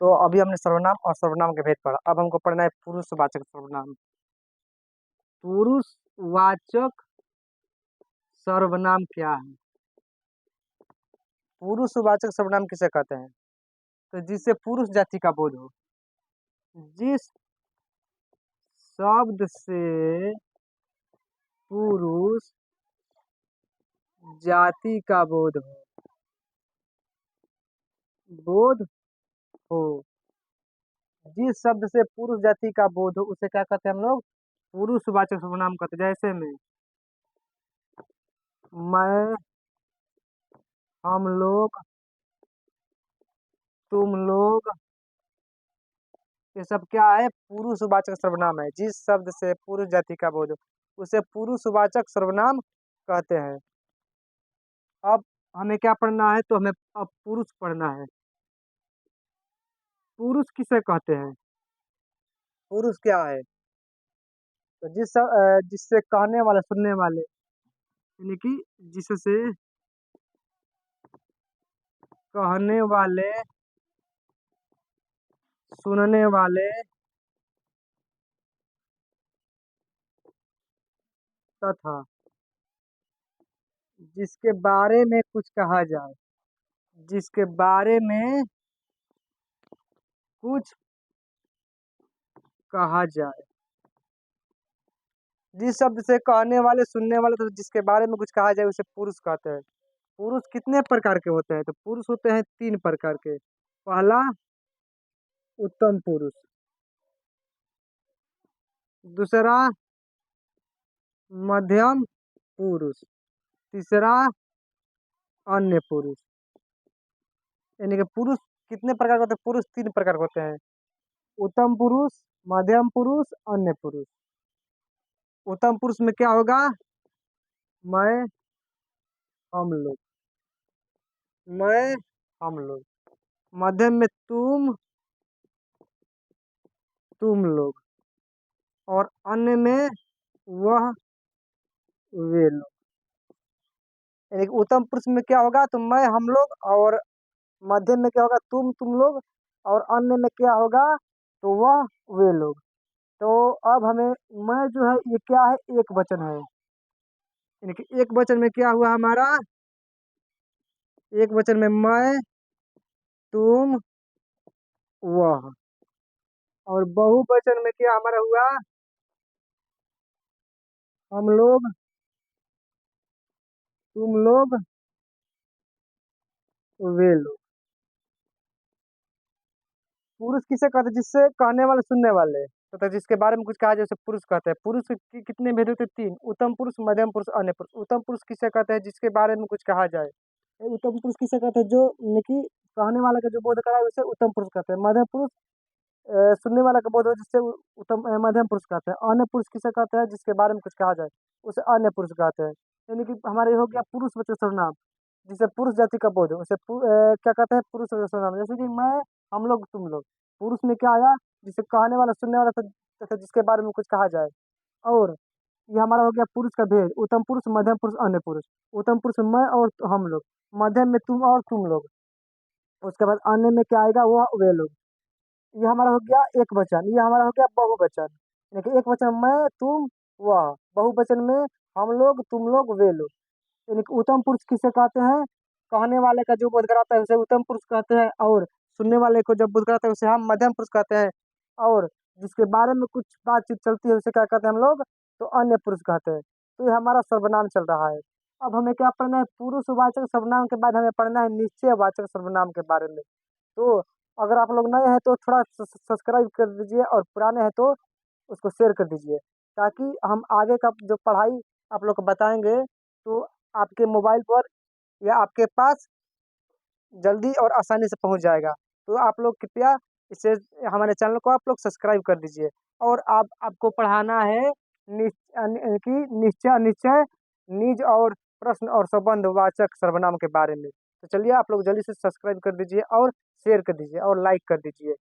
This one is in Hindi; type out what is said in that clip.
तो अभी हमने सर्वनाम और सर्वनाम के भेद पढ़ा। अब हमको पढ़ना है पुरुषवाचक सर्वनाम। पुरुषवाचक सर्वनाम क्या है? पुरुषवाचक सर्वनाम किसे कहते हैं? तो जिससे पुरुष जाति का बोध हो, जिस शब्द से पुरुष जाति का बोध हो, जिस शब्द से पुरुष जाति का बोध हो उसे क्या कहते हैं हम लोग? पुरुषवाचक सर्वनाम कहते हैं। जैसे में मैं, हम लोग, तुम लोग, ये सब क्या है? पुरुषवाचक सर्वनाम है। जिस शब्द से पुरुष जाति का बोध हो उसे पुरुषवाचक सर्वनाम कहते हैं। अब हमें क्या पढ़ना है? तो हमें अब पुरुष पढ़ना है। पुरुष किसे कहते हैं? पुरुष क्या है? तो जिससे कहने वाले, सुनने वाले, यानी कि जिससे कहने वाले, सुनने वाले तथा जिसके बारे में कुछ कहा जाए, जिसके बारे में कुछ कहा जाए, जिस शब्द से कहने वाले, सुनने वाले तो जिसके बारे में कुछ कहा जाए उसे पुरुष कहते हैं। पुरुष कितने प्रकार के होते हैं? तो पुरुष होते हैं 3 प्रकार के। पहला उत्तम पुरुष, दूसरा मध्यम पुरुष, तीसरा अन्य पुरुष। यानी कि पुरुष कितने प्रकार के होते हैं? पुरुष 3 प्रकार के होते हैं। उत्तम पुरुष, मध्यम पुरुष, अन्य पुरुष। उत्तम पुरुष में क्या होगा? मैं, हम लोग, मैं, हम लोग। मध्यम में तुम लोग, और अन्य में वह, वे लोग। यानी कि उत्तम पुरुष में क्या होगा? तो मैं, हम लोग, और मध्यम में क्या होगा? तुम लोग, और अन्य में क्या होगा? तो वह, वे लोग। तो अब हमें मैं जो है ये क्या है? एक वचन है। यानी कि एक वचन में क्या हुआ हमारा? एक वचन में मैं, तुम, वह। और बहुवचन में क्या हमारा हुआ? हम लोग, तुम लोग, वे लोग। पुरुष किसे कहते हैं? जिससे कहने वाले, सुनने वाले तो जिसके बारे में कुछ कहा जाए उसे पुरुष कहते हैं। पुरुष के कितने भेद होते हैं? 3। उत्तम पुरुष, मध्यम पुरुष, अन्य पुरुष। उत्तम पुरुष किसे कहते हैं? जिसके बारे में कुछ कहा जाए। उत्तम पुरुष किसे कहते हैं? जो यानी कि कहने वाले का जो बोध कराए उसे उत्तम पुरुष कहते हैं। मध्यम पुरुष सुनने वाला का बोध हो जिससे उत्तम मध्यम पुरुष कहते हैं। अन्य पुरुष किसे कहते हैं? जिसके बारे में कुछ कहा जाए उसे अन्य पुरुष कहते हैं। यानी कि हमारे हो गया पुरुषवाचक सर्वनाम, जिसे पुरुष जाति का बोध हो उसे क्या कहते हैं? पुरुषवाचक सर्वनाम। जैसे कि मैं, हम लोग, तुम लोग। पुरुष में क्या आया? जिसे कहने वाला, सुनने वाला तथा जिसके बारे में कुछ कहा जाए। और ये हमारा हो गया पुरुष का भेद। उत्तम पुरुष, मध्यम पुरुष, अन्य पुरुष। उत्तम पुरुष में मैं और हम लोग, मध्यम में तुम और तुम लोग, उसके बाद अन्य में क्या आएगा? वो, वे लोग। ये हमारा हो गया एक वचन। ये हमारा हो गया बहुवचन। यानी कि एक वचन मैं, तुम, वह। बहुवचन में हम लोग, तुम लोग, वे लोग। यानी कि उत्तम पुरुष किसे कहते हैं? कहने वाले का जो बोध कराता है उसे उत्तम पुरुष कहते हैं, और सुनने वाले को जब बोध कराता है उसे हम मध्यम पुरुष कहते हैं, और जिसके बारे में कुछ बातचीत चलती है उसे क्या कहते हैं हम लोग? तो अन्य पुरुष कहते हैं। तो ये हमारा सर्वनाम चल रहा है। अब हमें क्या पढ़ना है? पुरुषवाचक सर्वनाम के बाद हमें पढ़ना है निश्चयवाचक सर्वनाम के बारे में। तो अगर आप लोग नए हैं तो थोड़ा सब्सक्राइब कर दीजिए, और पुराने हैं तो उसको शेयर कर दीजिए, ताकि हम आगे का जो पढ़ाई आप लोग को बताएंगे तो आपके मोबाइल पर या आपके पास जल्दी और आसानी से पहुंच जाएगा। तो आप लोग कृपया इसे, हमारे चैनल को आप लोग सब्सक्राइब कर दीजिए। और आप आपको पढ़ाना है कि निश्चय, निश्चय, निज और प्रश्न और संबंधवाचक सर्वनाम के बारे में। तो चलिए आप लोग जल्दी से सब्सक्राइब कर दीजिए और शेयर कर दीजिए और लाइक कर दीजिए।